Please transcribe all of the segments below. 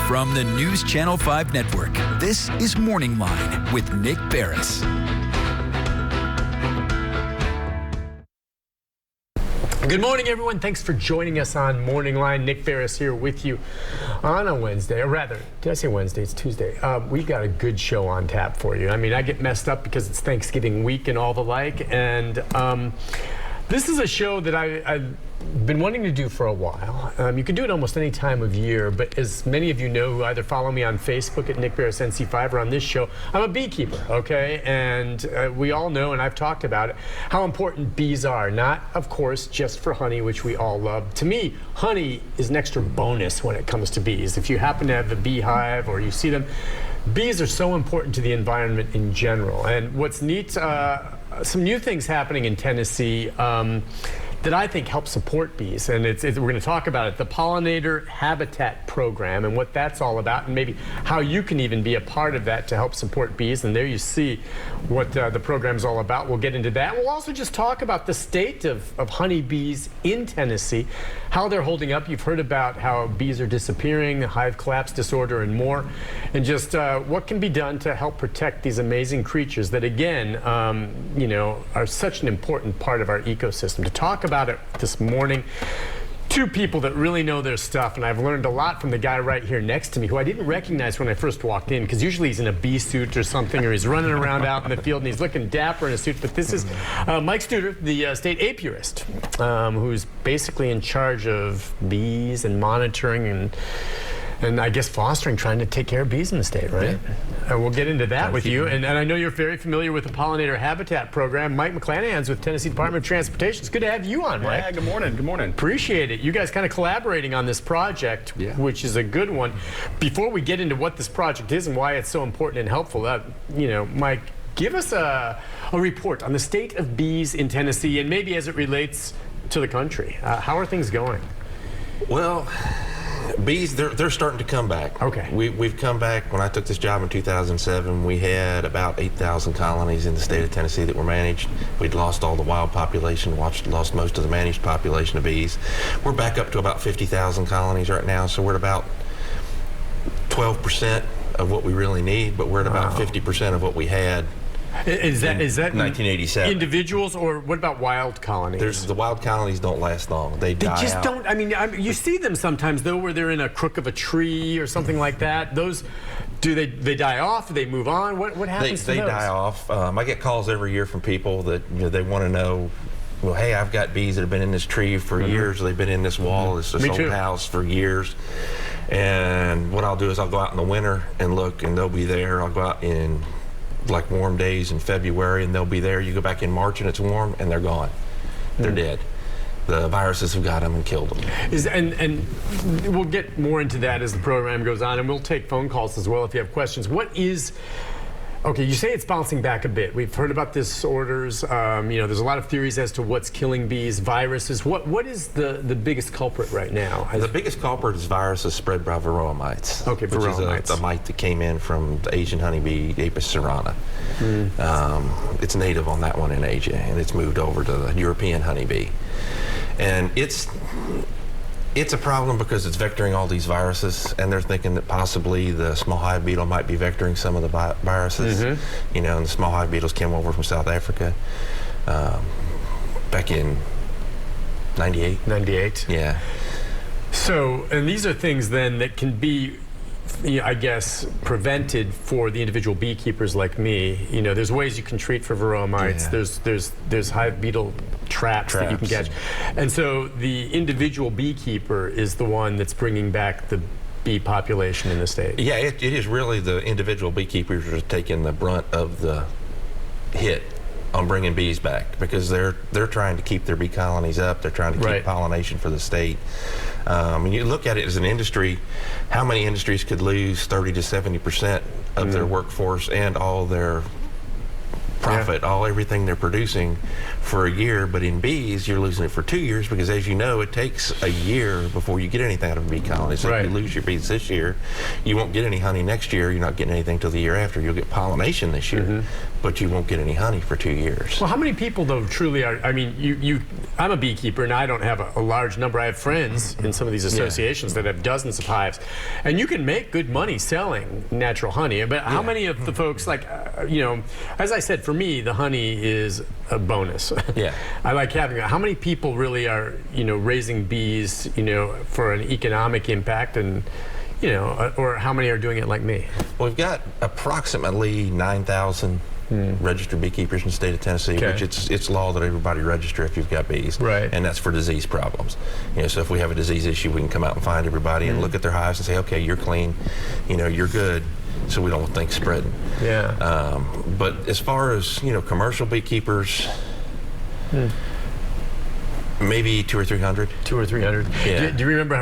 From the News Channel 5 Network, this is Morning Line with Nick Beres. Good morning, everyone. Thanks for joining us on Morning Line. Nick Beres here with you on a Wednesday, or rather, did I say Wednesday? It's Tuesday. We've got a good show on tap for you. I mean, I get messed up because it's Thanksgiving week and all the like, and this is a show that I've been wanting to do for a while. You can do it almost any time of year, but as many of you know who either follow me on Facebook at Nick Beres NC5 or on this show, I'm a beekeeper, okay? And we all know, and I've talked about it, how important bees are. Not, of course, just for honey, which we all love. To me, honey is an extra bonus when it comes to bees. If you happen to have a beehive or you see them, bees are so important to the environment in general. And what's neat, some new things happening in Tennessee that I think help support bees, and we're going to talk about it, the Pollinator Habitat Program and what that's all about, and maybe how you can even be a part of that to help support bees. And there you see what the program's all about. We'll get into that. We'll also just talk about the state of honeybees in Tennessee, how they're holding up. You've heard about how bees are disappearing, hive collapse disorder, and more, and just what can be done to help protect these amazing creatures that, again, you know, are such an important part of our ecosystem. To talk about it this morning, two people that really know their stuff, and I've learned a lot from the guy right here next to me, who I didn't recognize when I first walked in, because usually he's in a bee suit or something, or he's running around out in the field and he's looking dapper in a suit. But this is Mike Studer, the state apiarist, who's basically in charge of bees and monitoring and I guess fostering, trying to take care of bees in the state, right? Yeah. We'll get into that with you. And I know you're very familiar with the Pollinator Habitat Program. Mike McClanahan's with Tennessee Department of Transportation. It's good to have you on, Mike. Yeah, good morning. Good morning. Appreciate it. You guys kind of collaborating on this project, which is a good one. Before we get into what this project is and why it's so important and helpful, you know, Mike, give us a report on the state of bees in Tennessee and maybe as it relates to the country. How are things going? Well, bees, they're starting to come back. Okay. We've come back. When I took this job in 2007, we had about 8,000 colonies in the state of Tennessee that were managed. We'd lost all the wild population, lost most of the managed population of bees. We're back up to about 50,000 colonies right now, so we're at about 12% of what we really need, but we're at about 50% of what we had. Is that 1987 individuals, or what about wild colonies? The wild colonies don't last long. They die just out. Don't. I mean, you see them sometimes though, where they're in a crook of a tree or something like that. Those, do they die off? Do they move on? What happens to those? They die off. I get calls every year from people that, you know, they want to know, well, hey, I've got bees that have been in this tree for years. They've been in this wall, this old house for years. And what I'll do is I'll go out in the winter and look, and they'll be there. I'll go out in like warm days in February and they'll be there. You go back in March and it's warm and they're gone. They're dead. The viruses have got them and killed them. And we'll get more into that as the program goes on, and we'll take phone calls as well if you have questions. What is, okay, you say it's bouncing back a bit. We've heard about disorders. You know, there's a lot of theories as to what's killing bees, viruses. What is the biggest culprit right now? The biggest culprit is viruses spread by varroa mites. Okay, which varroa mites. is a mite that came in from the Asian honeybee, Apis cerana. It's native on that one in Asia, and it's moved over to the European honeybee. And it's a problem because it's vectoring all these viruses, and they're thinking that possibly the small hive beetle might be vectoring some of the viruses. You know, and the small hive beetles came over from South Africa back in 98. 98? Yeah. So, and these are things then that can be, you know, I guess, prevented for the individual beekeepers like me. You know, there's ways you can treat for varroa mites. Yeah. There's hive beetle traps that you can catch. And so the individual beekeeper is the one that's bringing back the bee population in the state. Yeah, it is really the individual beekeepers are taking the brunt of the hit on bringing bees back, because they're trying to keep their bee colonies up. They're trying to keep pollination for the state. And you look at it as an industry, how many industries could lose 30 to 70% of their workforce and all their profit, everything they're producing for a year. But in bees, you're losing it for 2 years because, as you know, it takes a year before you get anything out of a bee colony. So if you lose your bees this year, you won't get any honey next year. You're not getting anything till the year after. You'll get pollination this year, but you won't get any honey for 2 years. Well, how many people, though, truly are, I mean, I'm a beekeeper, and I don't have a large number. I have friends in some of these associations that have dozens of hives, and you can make good money selling natural honey. But how many of the folks, like, as I said, for me, the honey is a bonus. I like having it. How many people really are, raising bees, for an economic impact, and, or how many are doing it like me? Well, we've got approximately 9,000 registered beekeepers in the state of Tennessee, which it's law that everybody register if you've got bees, and that's for disease problems. So if we have a disease issue, we can come out and find everybody and look at their hives and say, okay, you're clean, you're good, so we don't want things spreading. But as far as commercial beekeepers, maybe 200 or 300. 200 or 300. Do you remember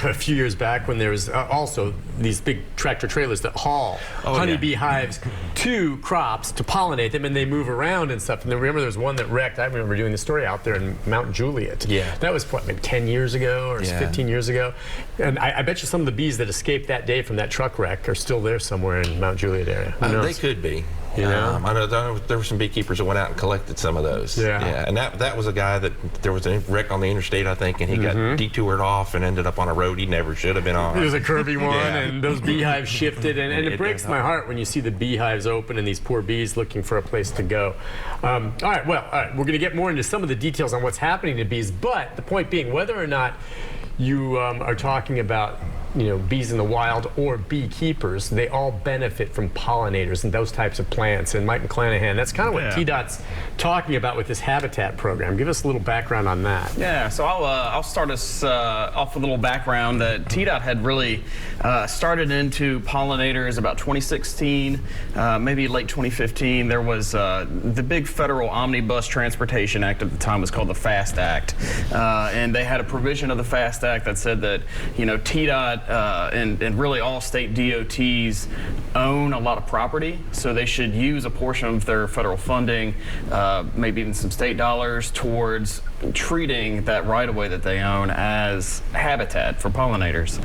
a few years back when there was also these big tractor trailers that haul honeybee hives to crops to pollinate them, and they move around and stuff? And then remember there was one that wrecked. I remember doing the story out there in Mount Juliet. That was what, maybe 10 years ago or 15 years ago. And I bet you some of the bees that escaped that day from that truck wreck are still there somewhere in Mount Juliet area. They could be. I know there were some beekeepers that went out and collected some of those. And that was a guy that there was a wreck on the interstate, I think, and he got detoured off and ended up on a road he never should have been on. It was a curvy one, and those beehives shifted, and it breaks my heart when you see the beehives open and these poor bees looking for a place to go. All right, we're going to get more into some of the details on what's happening to bees, but the point being, whether or not you are talking about bees in the wild or beekeepers, they all benefit from pollinators and those types of plants. And Mike McClanahan, that's kind of what TDOT's talking about with this habitat program. Give us a little background on that. Yeah, so I'll start us off with a little background that TDOT had really started into pollinators about 2016, maybe late 2015. There was the big federal Omnibus Transportation Act at the time was called the FAST Act. And they had a provision of the FAST Act that said that, TDOT and really all state DOTs own a lot of property, so they should use a portion of their federal funding, maybe even some state dollars, towards treating that right-of-way that they own as habitat for pollinators.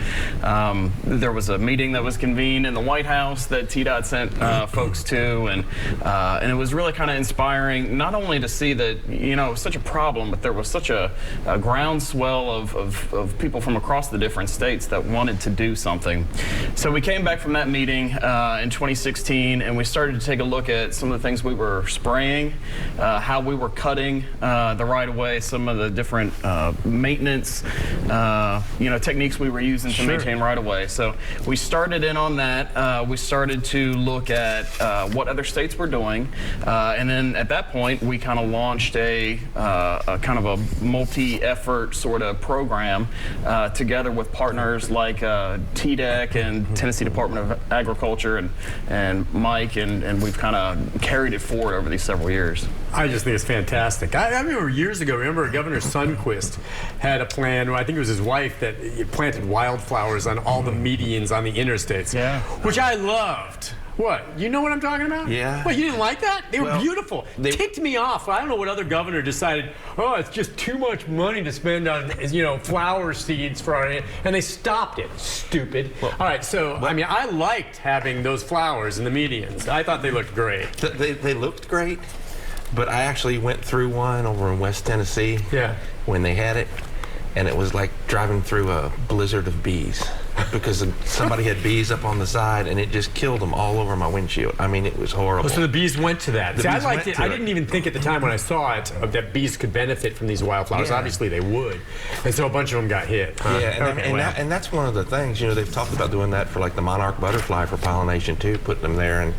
There was a meeting that was convened in the White House that TDOT sent folks to, and it was really kind of inspiring, not only to see that, it was such a problem, but there was such a groundswell of people from across the different states that wanted to do something. So we came back from that meeting in 2016, and we started to take a look at some of the things we were spraying, how we were cutting the right-of-way, some of the different maintenance techniques we were using to maintain right-of-way. So we started in on that. We started to look at what other states were doing, and then at that point we kind of launched a kind of a multi-effort sort of program together with partners like TDEC and Tennessee Department of Agriculture and Mike, and we've kind of carried it forward over these several years. I just think it's fantastic. I remember years ago, Governor Sundquist had a plan, I think it was his wife, that planted wildflowers on all the medians on the interstates, which I loved. What? You know what I'm talking about? Yeah. What, you didn't like that? They were beautiful. They ticked me off. I don't know what other governor decided, it's just too much money to spend on, flower seeds for our, and they stopped it. Stupid. Well, all right, so, I liked having those flowers in the medians. I thought they looked great. They looked great, but I actually went through one over in West Tennessee when they had it, and it was like driving through a blizzard of bees. Because somebody had bees up on the side, and it just killed them all over my windshield. It was horrible. Oh, so the bees went to that. See, I liked it. I didn't even think at the time when I saw it that bees could benefit from these wildflowers. Obviously, they would. And so a bunch of them got hit. And that's one of the things. They've talked about doing that for like the monarch butterfly for pollination too, putting them there. And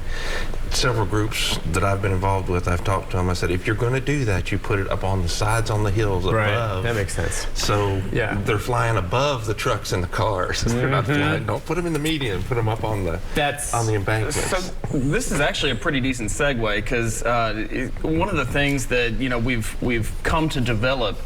several groups that I've been involved with, I've talked to them. I said, if you're going to do that, you put it up on the sides on the hills above. That makes sense. So they're flying above the trucks and the cars. Don't put them in the median. Put them up on the embankments. So this is actually a pretty decent segue, because one of the things that we've come to develop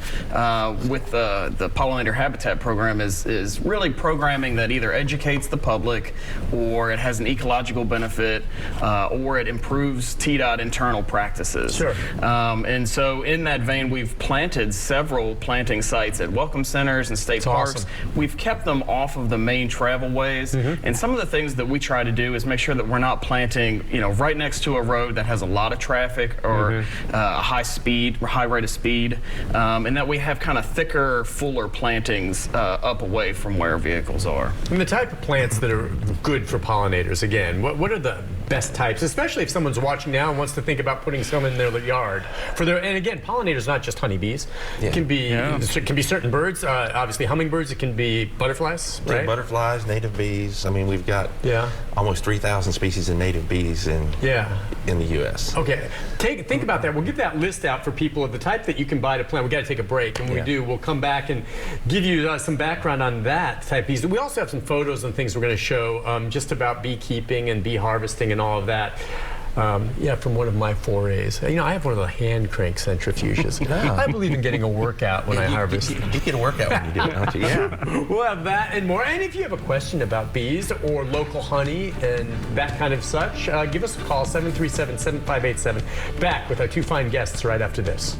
with the pollinator habitat program is really programming that either educates the public, or it has an ecological benefit, or or it improves TDOT internal practices. Sure. And so in that vein, we've planted several planting sites at welcome centers and state parks. Awesome. We've kept them off of the main travel ways. And some of the things that we try to do is make sure that we're not planting, right next to a road that has a lot of traffic or a high rate of speed, and that we have kind of thicker, fuller plantings up away from where vehicles are. And the type of plants that are good for pollinators, again, what are the best types, especially if someone's watching now and wants to think about putting some in their yard? And again, pollinators not just honeybees. It can be certain birds, obviously hummingbirds. It can be butterflies, right? Yeah, butterflies, native bees. I mean, we've got almost 3,000 species of native bees in the U.S. Okay, think about that. We'll give that list out for people of the type that you can buy to plant. We got to take a break, and when we do, we'll come back and give you some background on that type of bees. We also have some photos and things we're going to show just about beekeeping and bee harvesting and all of that. From one of my forays. I have one of the hand crank centrifuges. I believe in getting a workout when I harvest. You get a workout when you do it, don't you? Yeah. We'll have that and more. And if you have a question about bees or local honey and that kind of such, give us a call, 737-7587. Back with our two fine guests right after this.